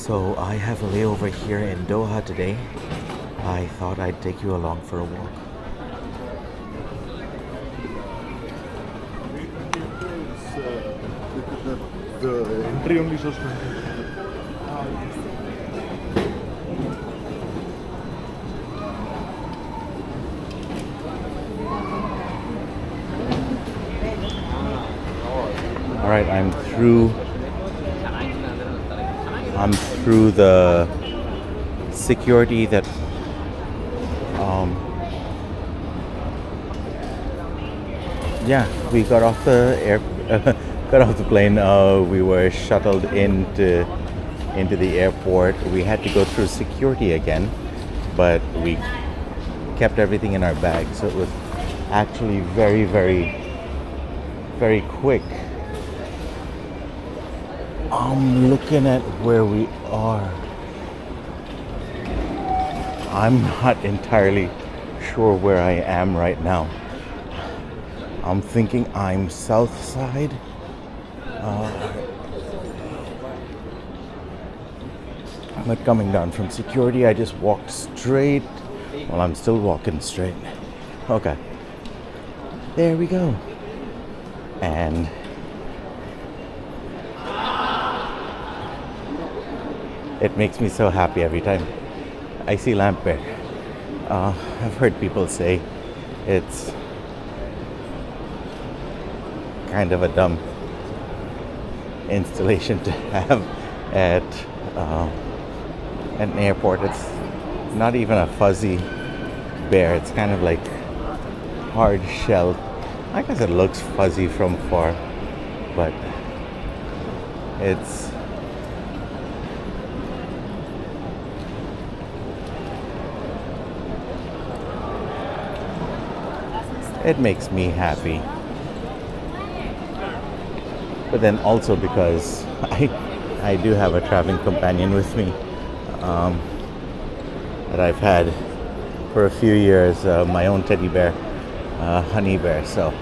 So I have a layover here in Doha today. I thought I'd take you along for a walk. The entry only shows 20. All right, I'm through the security that we got off the got off the plane. We were shuttled into the airport. We had to go through security again, but we kept everything in our bag, so it was actually very, very, very quick. I'm looking at where we are. I'm not entirely sure where I am right now. I'm thinking I'm south side. But coming down from security, I just walked straight. Well, I'm still walking straight. Okay. There we go. And it makes me so happy every time I see lamp bear. I've heard people say it's kind of a dumb installation to have at an airport. It's not even a fuzzy bear. It's kind of like hard shell. I guess it looks fuzzy from far, but it makes me happy. But then also because I do have a traveling companion with me that I've had for a few years, my own teddy bear, Honey Bear. So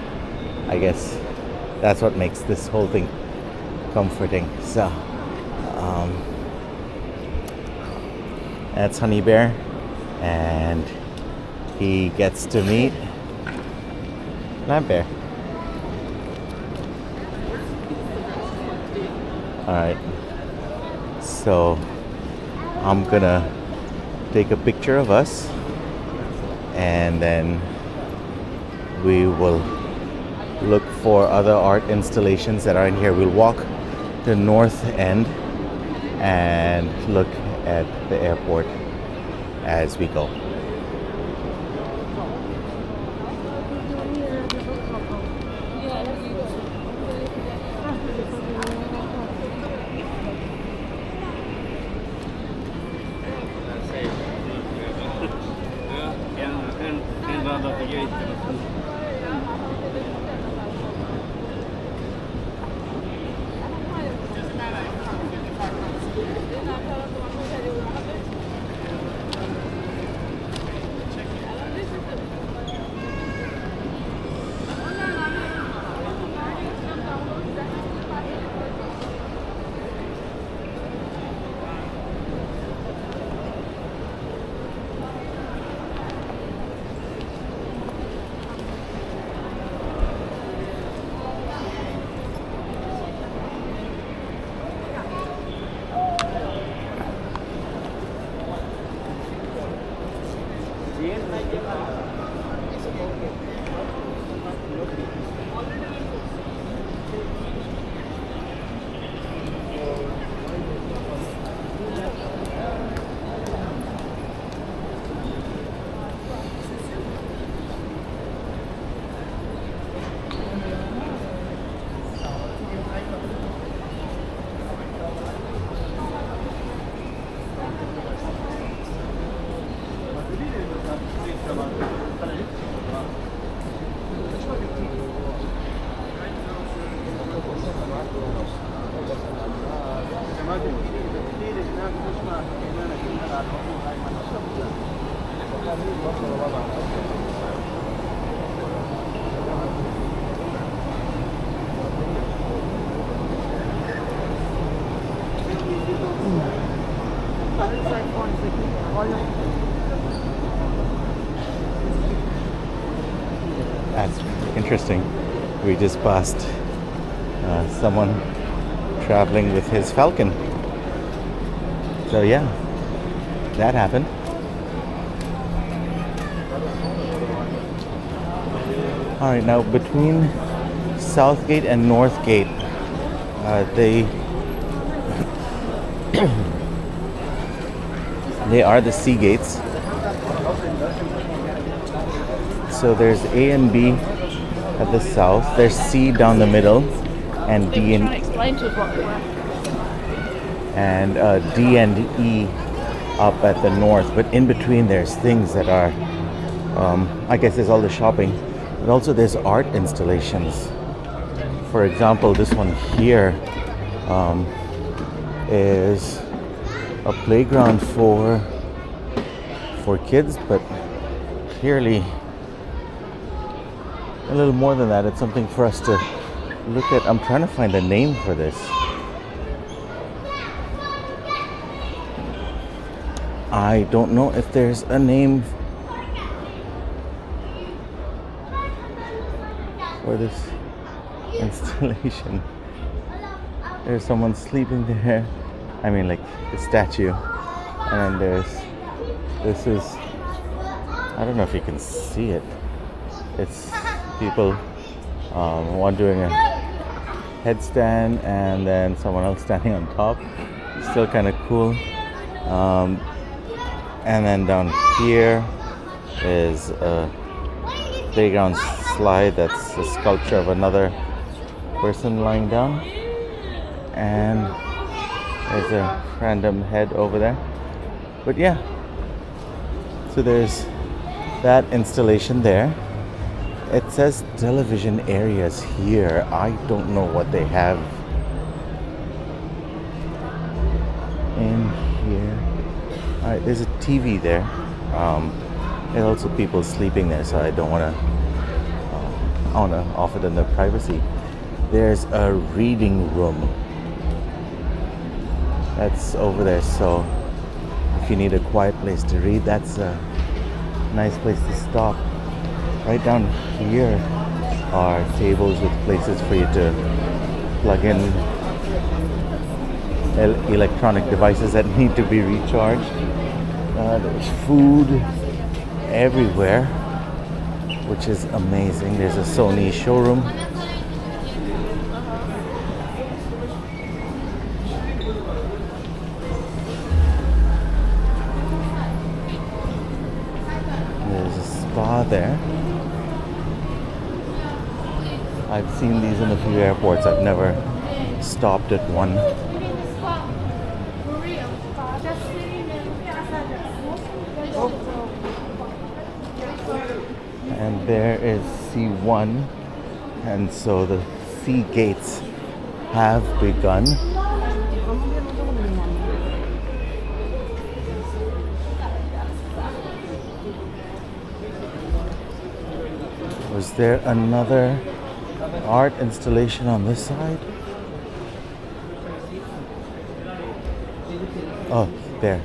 I guess that's what makes this whole thing comforting. So that's Honey Bear, and he gets to meet Lamp Bear. Alright, so I'm gonna take a picture of us, and then we will look for other art installations that are in here. We'll walk the north end and look at the airport as we go. interesting. We just passed someone traveling with his Falcon. So yeah, that happened. All right, now between Southgate and Northgate, they are the sea gates. So there's A and B at the south. There's C down the middle, and D and D and E up at the north. But in between, there's things that are, I guess, there's all the shopping, but also there's art installations. For example, this one here is a playground for kids, but clearly a little more than that. It's something for us to look at. I'm trying to find a name for this. I don't know if there's a name for this installation. There's someone sleeping there. I mean, like the statue. And then this is, I don't know if you can see it. It's people, one doing a headstand and then someone else standing on top. Still kind of cool. And then down here is a playground slide that's a sculpture of another person lying down. And there's a random head over there. But yeah, so there's that installation there. It says television areas here. I don't know what they have in here. Alright, there's a TV there. There's also people sleeping there, so I don't want to offer them their privacy. There's a reading room that's over there, so if you need a quiet place to read, that's a nice place to stop. Right down here are tables with places for you to plug in electronic devices that need to be recharged. There's food everywhere, which is amazing. There's a Sony showroom. There's a spa there. I've seen these in a few airports. I've never stopped at one. And there is C1, and so the sea gates have begun. Was there another art installation on this side? Oh, there.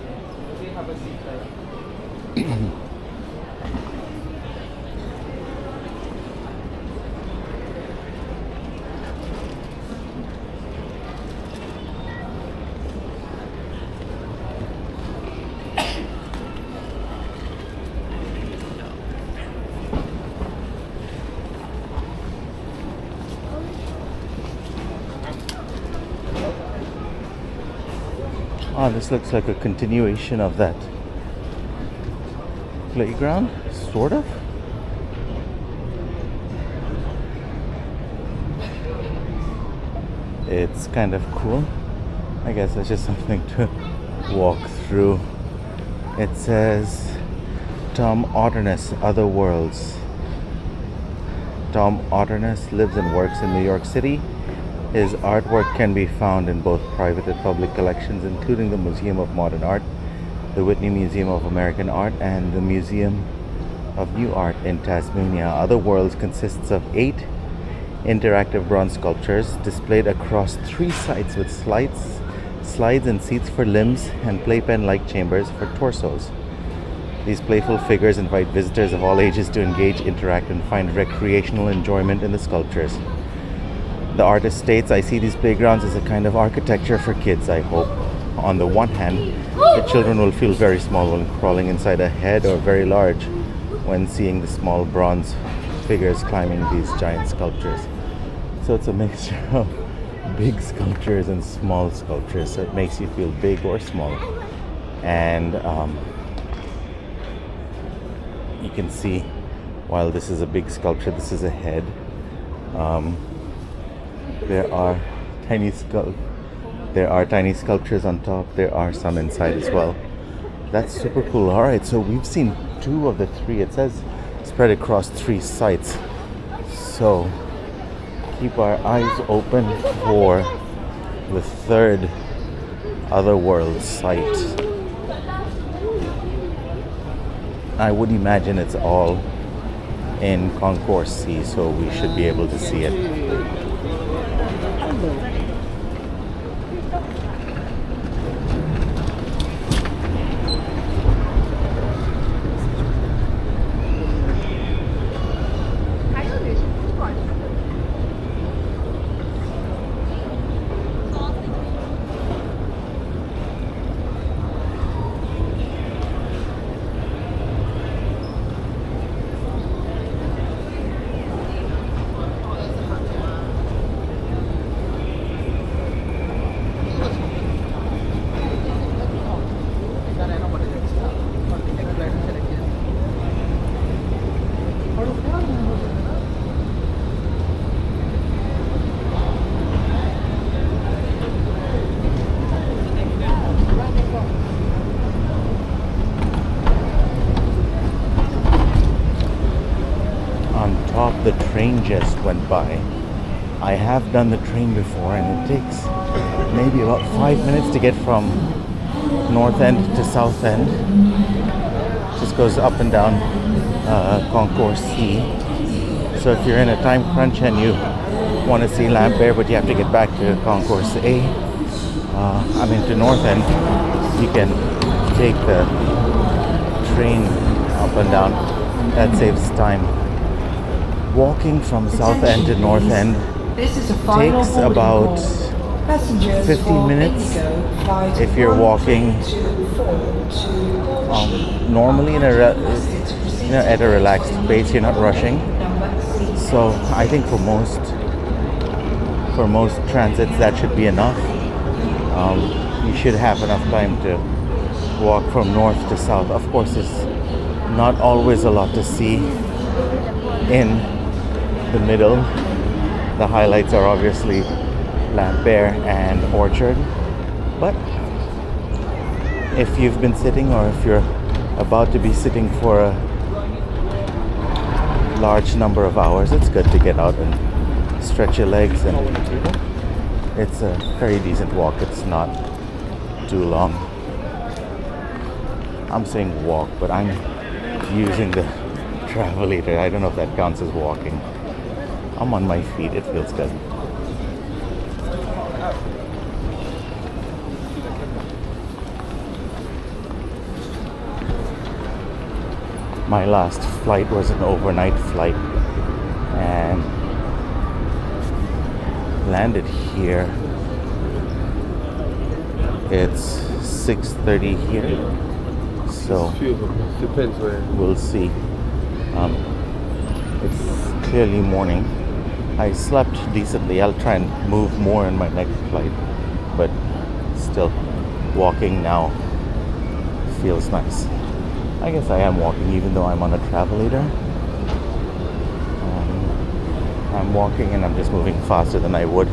Oh, this looks like a continuation of that playground, sort of. It's kind of cool. I guess it's just something to walk through. It says Tom Otterness, Other Worlds. Tom Otterness lives and works in New York City. His artwork can be found in both private and public collections, including the Museum of Modern Art, the Whitney Museum of American Art, and the Museum of New Art in Tasmania. Other Worlds consists of 8 interactive bronze sculptures displayed across 3 sites with slides and seats for limbs and playpen-like chambers for torsos. These playful figures invite visitors of all ages to engage, interact, and find recreational enjoyment in the sculptures. The artist states, "I see these playgrounds as a kind of architecture for kids, I hope. On the one hand, the children will feel very small when crawling inside a head, or very large when seeing the small bronze figures climbing these giant sculptures." So it's a mixture of big sculptures and small sculptures, so it makes you feel big or small. And you can see, while this is a big sculpture, this is a head. There are tiny sculptures on top. There are some inside as well. That's super cool. All right, so we've seen 2 of the 3. It says spread across 3 sites. So keep our eyes open for the 3rd Otherworld site. I would imagine it's all in Concourse C, so we should be able to see it. The train just went by. I have done the train before, and it takes maybe about 5 minutes to get from North End to South End. Just goes up and down Concourse C. So if you're in a time crunch and you want to see Lambert, but you have to get back to Concourse A, to North End, you can take the train up and down. That saves time. Walking from South End to North End takes about 15 minutes if you're walking normally at a relaxed pace. You're not rushing. So I think for most transits that should be enough. You should have enough time to walk from north to south. Of course, there's not always a lot to see in the middle. The highlights are obviously Lambert and Orchard, but if you've been sitting, or if you're about to be sitting for a large number of hours, it's good to get out and stretch your legs, and it's a very decent walk. It's not too long. I'm saying walk, but I'm using the travelator. I don't know if that counts as walking. I'm on my feet. It feels good. My last flight was an overnight flight and landed here. It's 6:30 here, so depends where. We'll see. It's clearly morning. I slept decently. I'll try and move more in my next flight, but still, walking now feels nice. I guess I am walking even though I'm on a travelator. I'm walking and I'm just moving faster than I would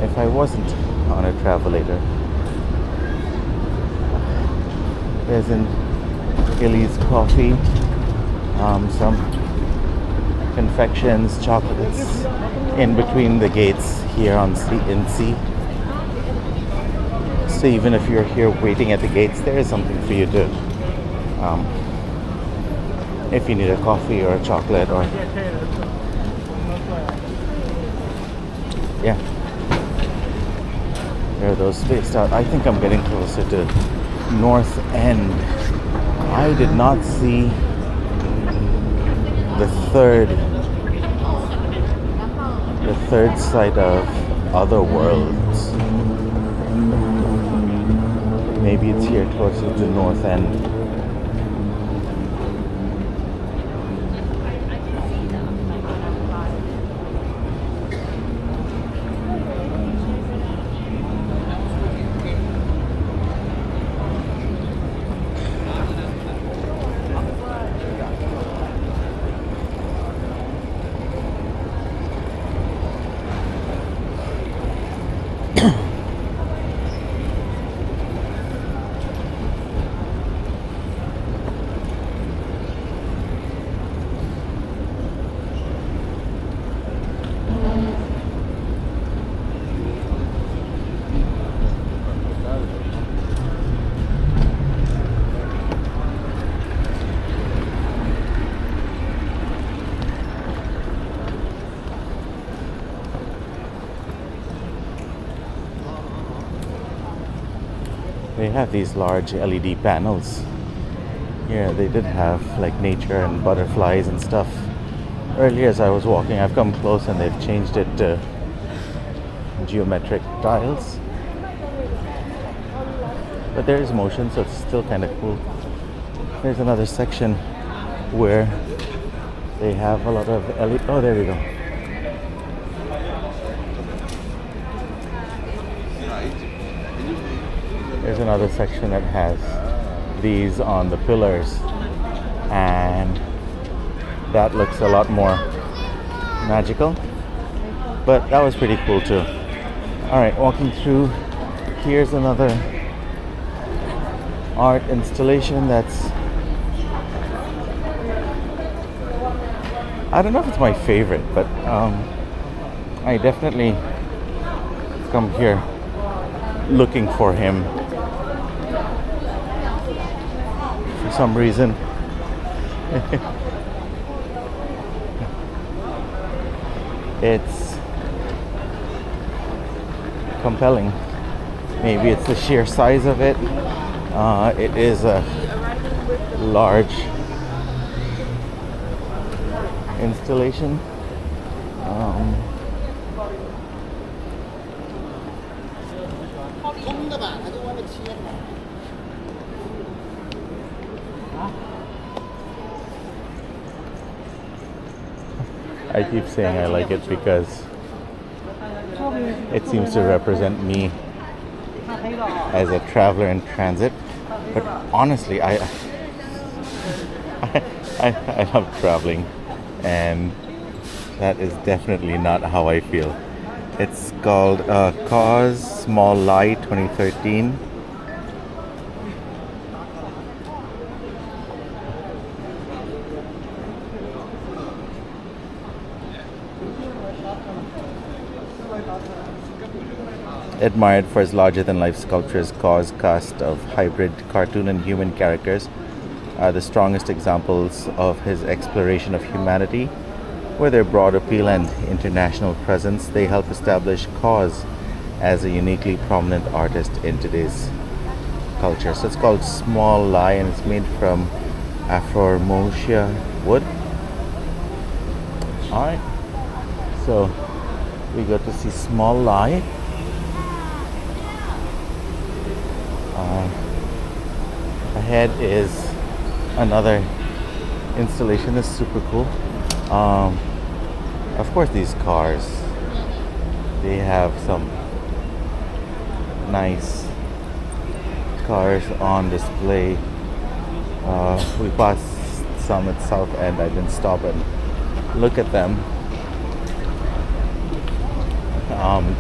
if I wasn't on a travelator. There's an Illy's coffee, some confections, chocolates in between the gates here on in C. So even if you're here waiting at the gates, there is something for you to, if you need a coffee or a chocolate, or yeah, there are those spaced out. I think I'm getting closer to North End. I did not see the third site of Other Worlds. Maybe it's here closer to North End. They have these large LED panels. Here they did have like nature and butterflies and stuff. Earlier as I was walking, I've come close and they've changed it to geometric tiles. But there is motion, so it's still kind of cool. There's another section where they have a lot of LED. Oh, there we go. There's another section that has these on the pillars, and that looks a lot more magical, but that was pretty cool too. Alright, walking through, here's another art installation that's, I don't know if it's my favorite, but I definitely come here looking for him for some reason. It's compelling. Maybe it's the sheer size of it. It is a large installation. I keep saying I like it because it seems to represent me as a traveler in transit. But honestly, I love traveling, and that is definitely not how I feel. It's called KAWS Small Lie 2013. Admired for his larger-than-life sculptures, KAWS cast of hybrid cartoon and human characters are the strongest examples of his exploration of humanity. With their broad appeal and international presence, they help establish KAWS as a uniquely prominent artist in today's culture. So it's called Small Lie, and it's made from Afromosia wood. Alright, so we got to see Small Lie. Ahead is another installation that's super cool. Of course, these cars, they have some nice cars on display. We passed some at South End. I didn't stop and look at them.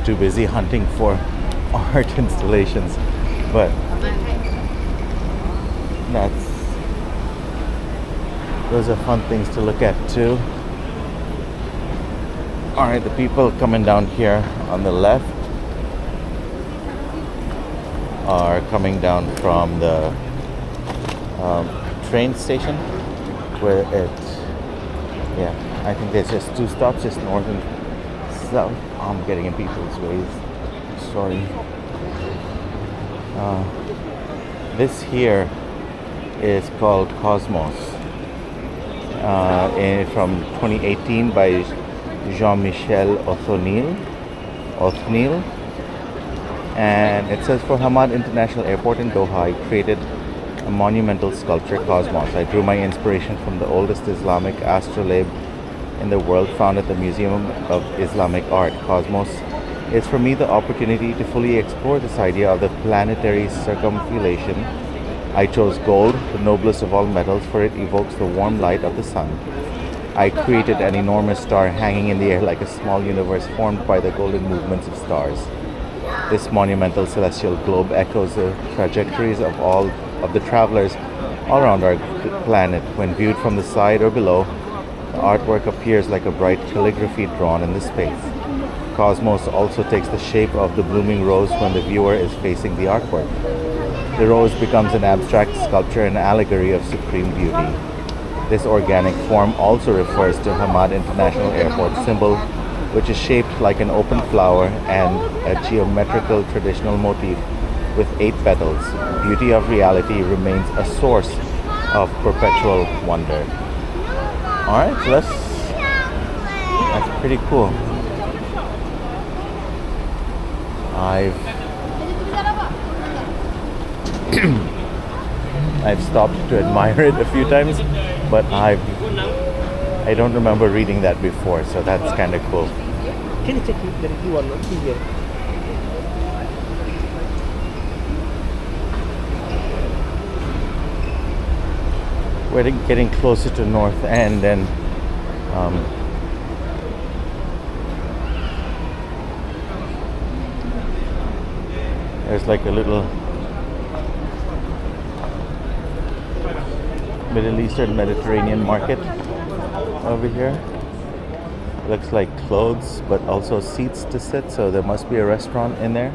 Too busy hunting for art installations, but those are fun things to look at too. Alright, the people coming down here on the left are coming down from the train station, where I think there's just two stops, just north and south. I'm getting in people's ways, sorry. This here is called Cosmos, from 2018 by Jean-Michel Othniel, and it says, for Hamad International Airport in Doha, I created a monumental sculpture, Cosmos. I drew my inspiration from the oldest Islamic astrolabe in the world, found at the Museum of Islamic Art. Cosmos is for me the opportunity to fully explore this idea of the planetary circumambulation. I chose gold, the noblest of all metals, for it evokes the warm light of the sun. I created an enormous star hanging in the air like a small universe formed by the golden movements of stars. This monumental celestial globe echoes the trajectories of all of the travelers all around our planet. When viewed from the side or below, the artwork appears like a bright calligraphy drawn in the space. Cosmos also takes the shape of the blooming rose when the viewer is facing the artwork. The rose becomes an abstract sculpture, an allegory of supreme beauty. This organic form also refers to Hamad International Airport symbol, which is shaped like an open flower and a geometrical traditional motif with 8 petals. Beauty of reality remains a source of perpetual wonder. Alright, so that's pretty cool. I've stopped to admire it a few times, but I don't remember reading that before, so that's kind of cool. Can you check if there is one not here? We're getting closer to North End, and there's like a little Middle Eastern Mediterranean market over here. Looks like clothes, but also seats to sit, so there must be a restaurant in there.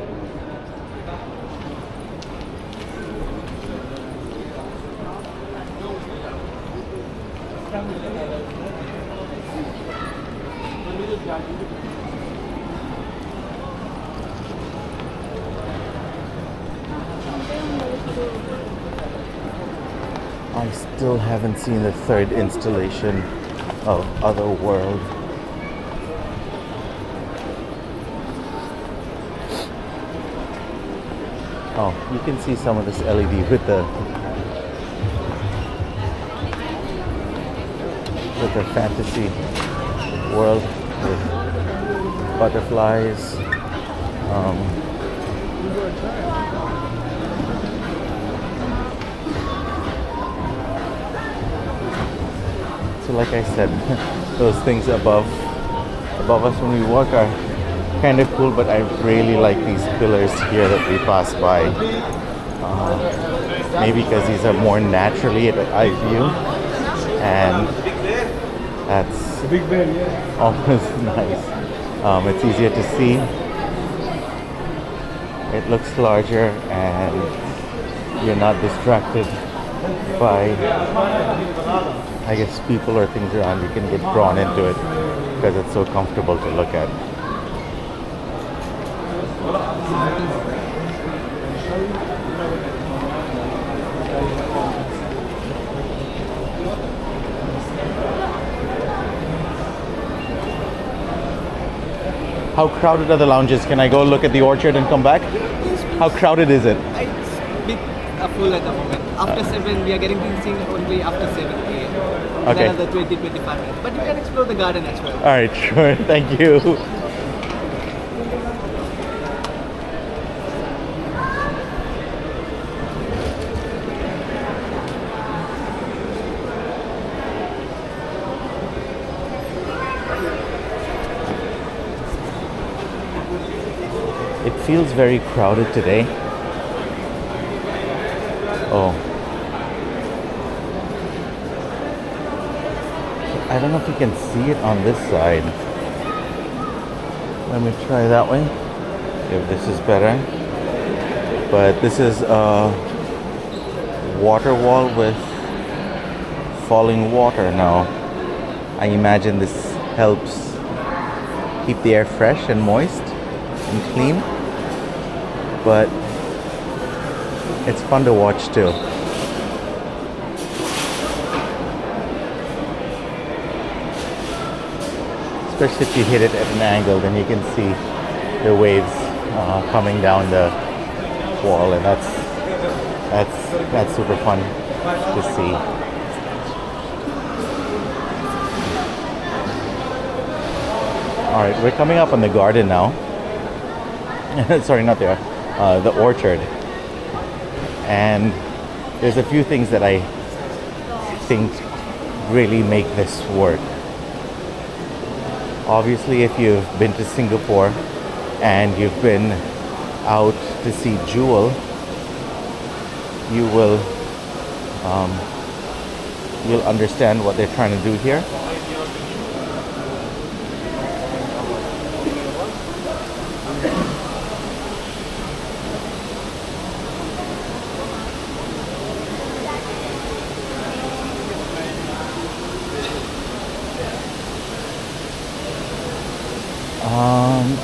I still haven't seen the third installation of Otherworld. Oh, you can see some of this LED with the fantasy world with butterflies. So like I said, those things above us when we walk are kind of cool, but I really like these pillars here that we pass by. Maybe because these are more naturally at eye view, and that's always nice. It's easier to see. It looks larger, and you're not distracted by, I guess, people or things around. You can get drawn into it because it's so comfortable to look at. How crowded are the lounges? Can I go look at the orchard and come back? How crowded is it? It's a bit full at the moment. After 7, we are getting things seen only after 7 p.m. Okay. Another 20-25 minutes. But you can explore the garden as well. Alright, sure. Thank you. It feels very crowded today. Oh. I don't know if you can see it on this side. Let me try that way, if this is better. But this is a water wall with falling water now. I imagine this helps keep the air fresh and moist and clean. But it's fun to watch too. especially if you hit it at an angle, then you can see the waves coming down the wall, and that's super fun to see. All right, we're coming up on the garden now. Sorry, not there. The orchard. And there's a few things that I think really make this work. Obviously, if you've been to Singapore and you've been out to see Jewel, you'll understand what they're trying to do here.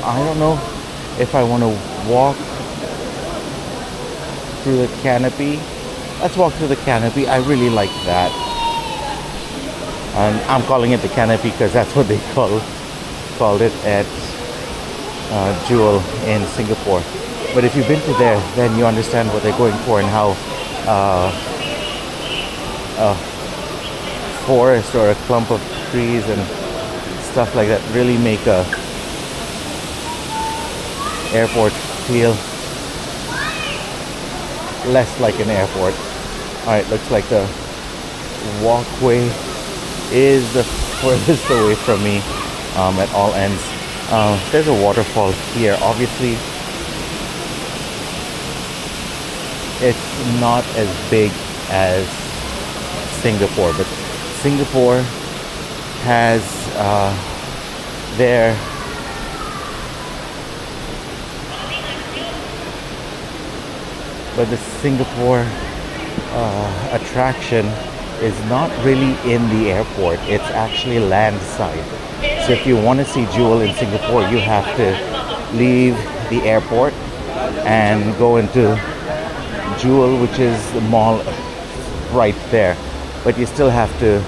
I don't know if I want to walk through the canopy. Let's walk through the canopy. I really like that. And I'm calling it the canopy because that's what they called it at Jewel in Singapore. But if you've been to there, then you understand what they're going for and how a forest or a clump of trees and stuff like that really make a airport feel less like an airport. Alright, looks like the walkway is the furthest away from me at all ends. There's a waterfall here. Obviously, it's not as big as Singapore, but Singapore has their the Singapore attraction is not really in the airport. It's actually landside. So if you want to see Jewel in Singapore, you have to leave the airport and go into Jewel, which is the mall right there. But you still have to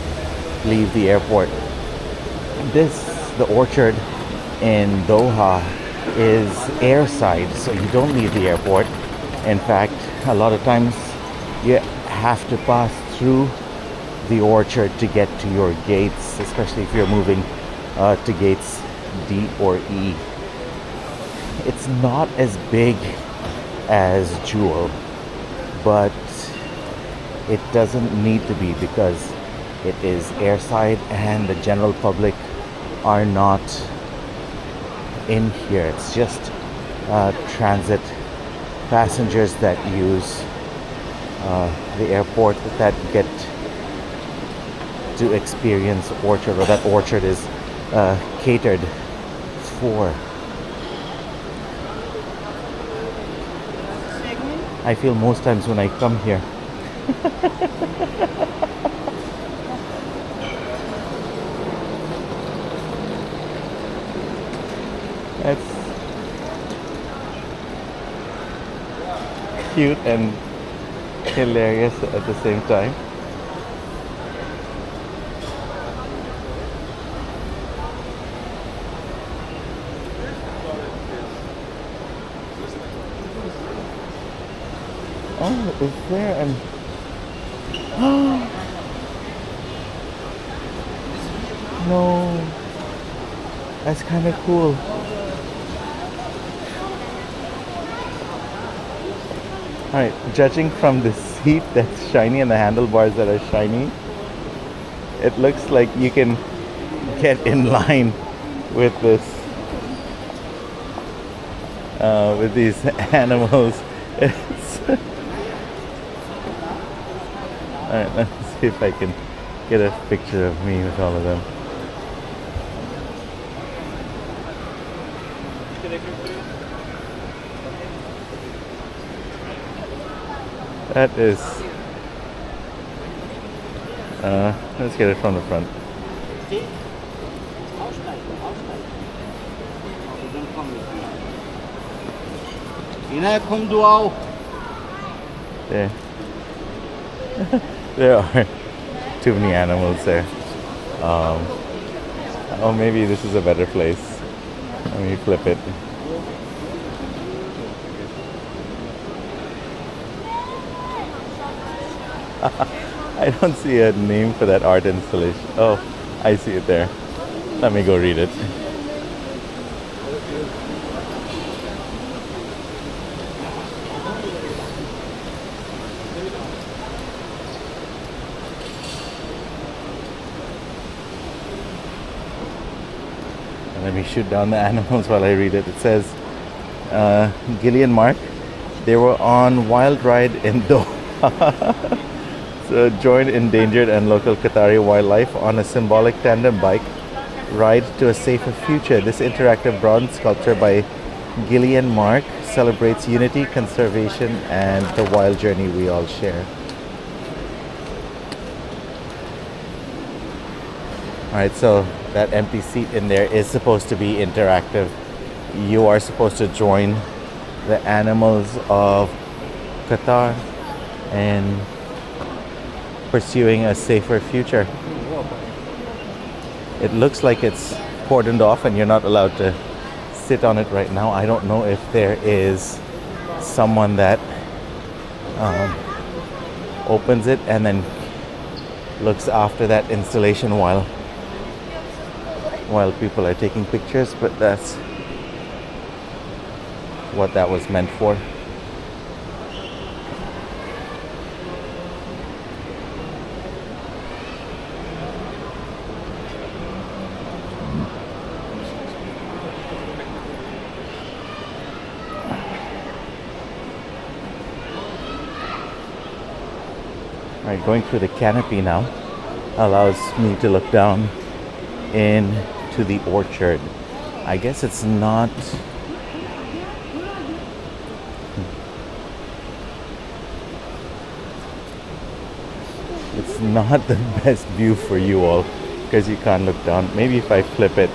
leave the airport. The orchard in Doha is airside, so you don't leave the airport. In fact, a lot of times you have to pass through the orchard to get to your gates, especially if you're moving to gates D or E. It's not as big as Jewel, but it doesn't need to be because it is airside and the general public are not in here. It's just transit passengers that use the airport that get to experience orchard, or that orchard is catered for. I feel most times when I come here that's cute and hilarious at the same time. Oh, is there an... No, that's kind of cool. Alright, judging from the seat that's shiny and the handlebars that are shiny, it looks like you can get in line with this, with these animals. Alright, let's see if I can get a picture of me with all of them. That is, let's get it from the front. There. There are too many animals there. Oh, maybe this is a better place. Let me flip it. I don't see a name for that art installation. Oh, I see it there. Let me go read it. Let me shoot down the animals while I read it. It says, Gillian Mark, they were on wild ride in Doha. So join endangered and local Qatari wildlife on a symbolic tandem bike ride to a safer future. This interactive bronze sculpture by Gillian Mark celebrates unity, conservation, and the wild journey we all share. Alright, so that empty seat in there is supposed to be interactive. You are supposed to join the animals of Qatar and pursuing a safer future. It looks like it's cordoned off and you're not allowed to sit on it right now. I don't know if there is someone that opens it and then looks after that installation while people are taking pictures, but that's what that was meant for. Alright, going through the canopy now allows me to look down into the orchard. I guess it's not the best view for you all because you can't look down. Maybe if I flip it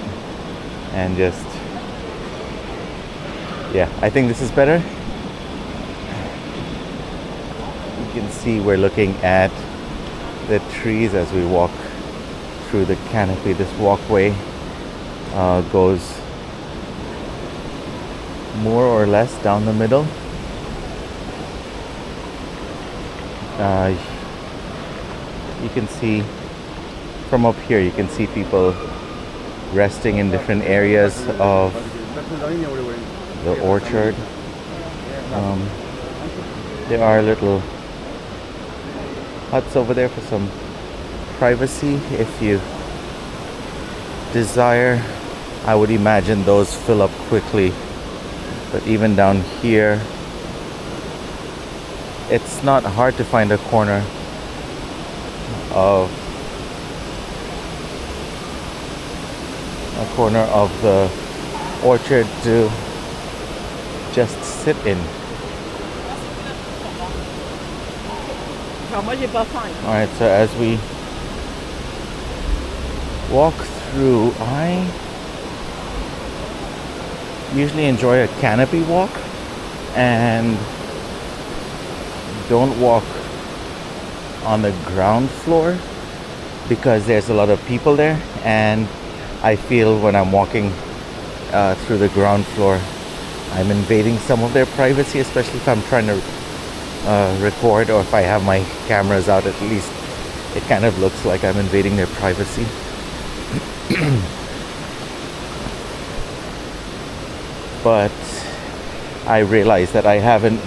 and just, yeah, I think this is better. You can see we're looking at the trees as we walk through the canopy. This walkway goes more or less down the middle. You can see from up here, you can see people resting in different areas of the orchard. There are little huts over there for some privacy if you desire. I would imagine those fill up quickly, but even down here it's not hard to find a corner of the orchard to just sit in. Alright, so as we walk through, I usually enjoy a canopy walk and don't walk on the ground floor because there's a lot of people there, and I feel when I'm walking through the ground floor I'm invading some of their privacy, especially if I'm trying to record, or if I have my cameras out. At least it kind of looks like I'm invading their privacy. But I realize that I haven't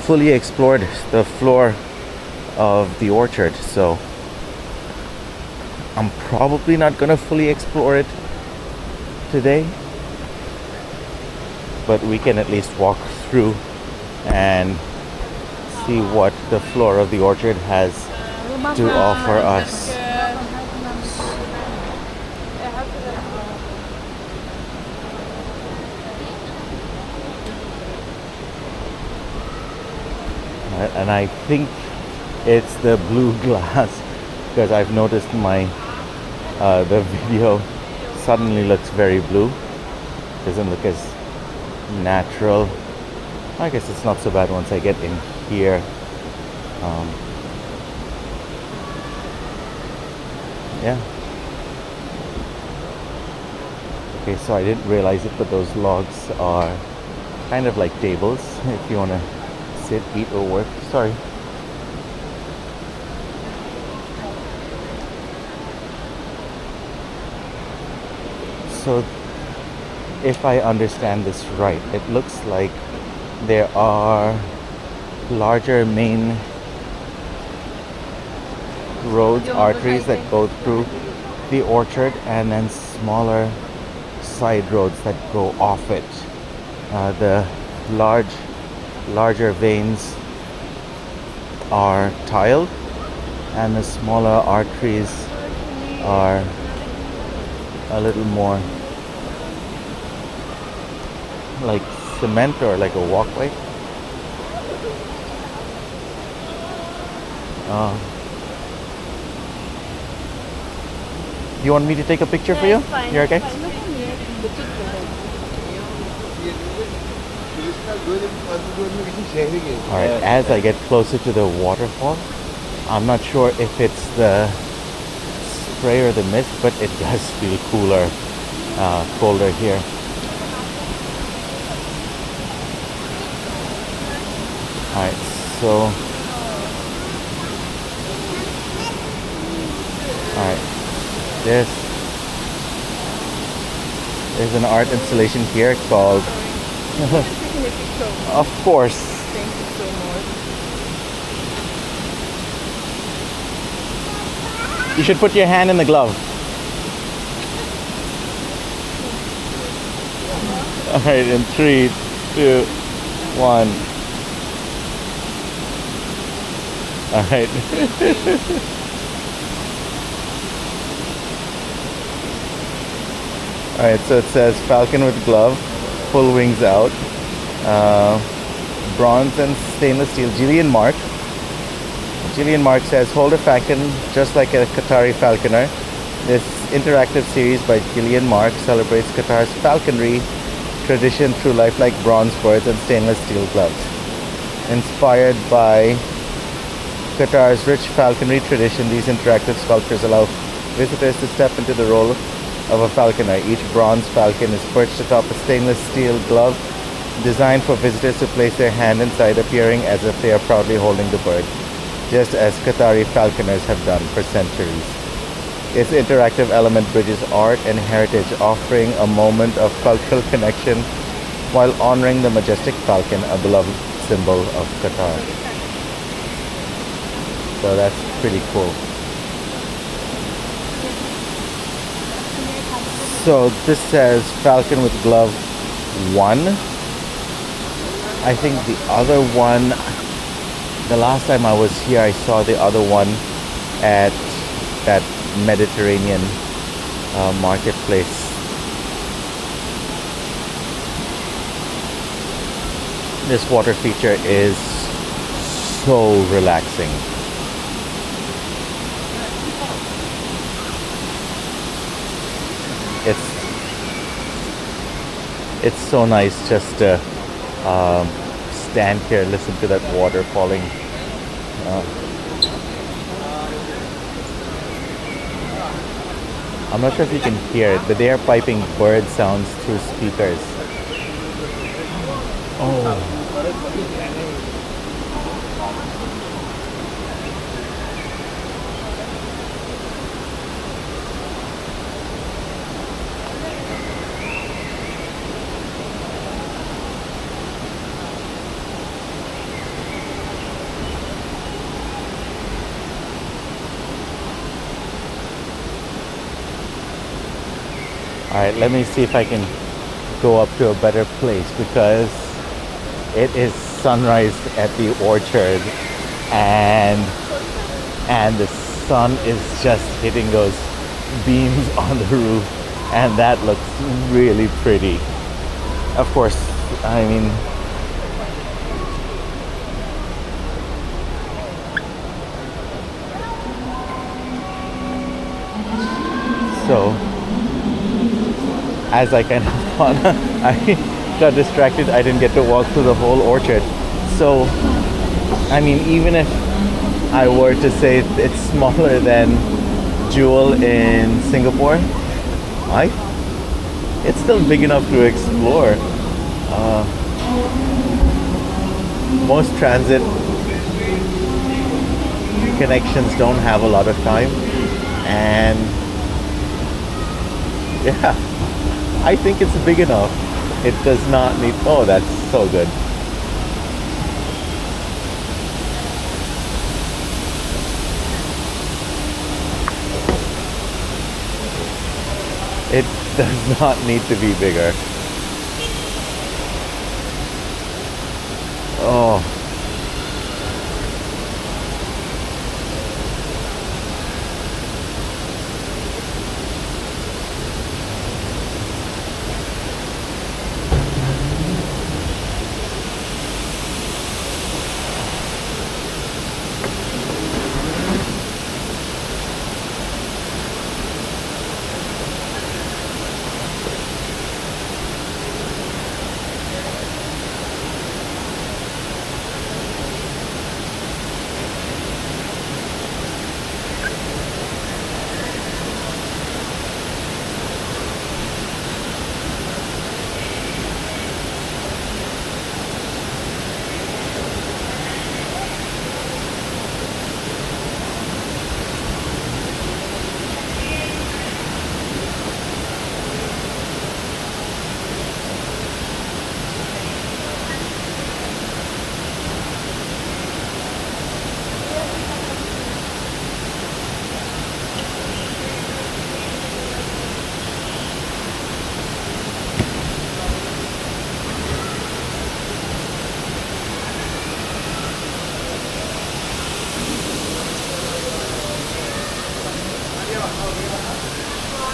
fully explored the floor of the orchard, so I'm probably not gonna fully explore it today, but we can at least walk through and see what the floor of the orchard has to offer us. And I think it's the blue glass because I've noticed my the video suddenly looks very blue. Doesn't look as natural. I guess it's not so bad once I get in here. Yeah. Okay, so I didn't realize it, but those logs are kind of like tables if you want to sit, eat, or work. Sorry. So, if I understand this right, it looks like there are larger main roads, arteries that go through the orchard, and then smaller side roads that go off it. The larger veins are tiled, and the smaller arteries are a little more like cement or like a walkway. You want me to take a picture for you? You're okay? Alright, as I get closer to the waterfall, I'm not sure if it's the spray or the mist, but it does feel colder here. Alright, so there's an art installation here called of course. Thank you so much. You should put your hand in the glove. Alright, in 3, 2, 1. Alright. Alright, so it says Falcon with glove, full wings out, bronze and stainless steel. Gillian Mark says, hold a Falcon just like a Qatari falconer. This interactive series by Gillian Mark celebrates Qatar's falconry tradition through lifelike bronze birds and stainless steel gloves. Inspired by Qatar's rich falconry tradition, these interactive sculptures allow visitors to step into the role of a falconer. Each bronze falcon is perched atop a stainless steel glove designed for visitors to place their hand inside, appearing as if they are proudly holding the bird, just as Qatari falconers have done for centuries. Its interactive element bridges art and heritage, offering a moment of cultural connection while honoring the majestic falcon, a beloved symbol of Qatar. So that's pretty cool. So this says Falcon with glove 1. I think the other one, the last time I was here, I saw the other one at that Mediterranean marketplace. This water feature is so relaxing. It's so nice just to stand here, listen to that water falling. I'm not sure if you can hear it, but they are piping bird sounds through speakers. Oh. Alright, let me see if I can go up to a better place, because it is sunrise at the orchard and the sun is just hitting those beams on the roof, and that looks really pretty. Of course, I mean, so as I kind of I got distracted, I didn't get to walk through the whole orchard. So, I mean, even if I were to say it's smaller than Jewel in Singapore, it's still big enough to explore. Uh, most transit connections don't have a lot of time, and yeah, I think it's big enough. It does not need. Oh, that's so good. It does not need to be bigger. Oh.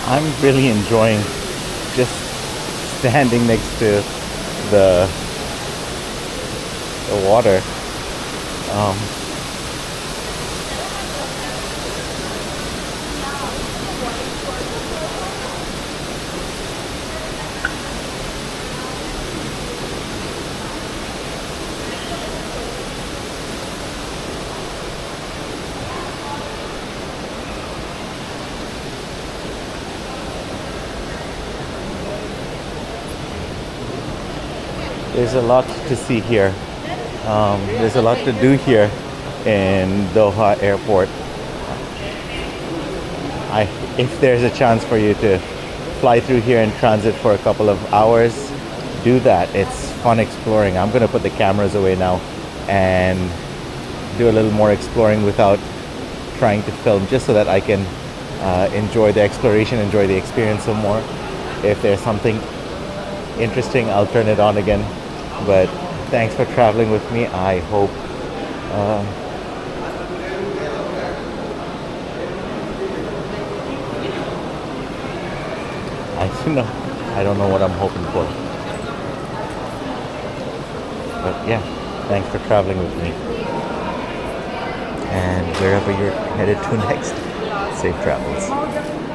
I'm really enjoying just standing next to the water. There's a lot to see here. There's a lot to do here in Doha Airport. If there's a chance for you to fly through here and transit for a couple of hours, do that. It's fun exploring. I'm gonna put the cameras away now and do a little more exploring without trying to film, just so that I can enjoy the exploration, enjoy the experience some more. If there's something interesting, I'll turn it on again. But thanks for traveling with me. I hope I don't know what I'm hoping for. But yeah, thanks for traveling with me. And wherever you're headed to next, safe travels.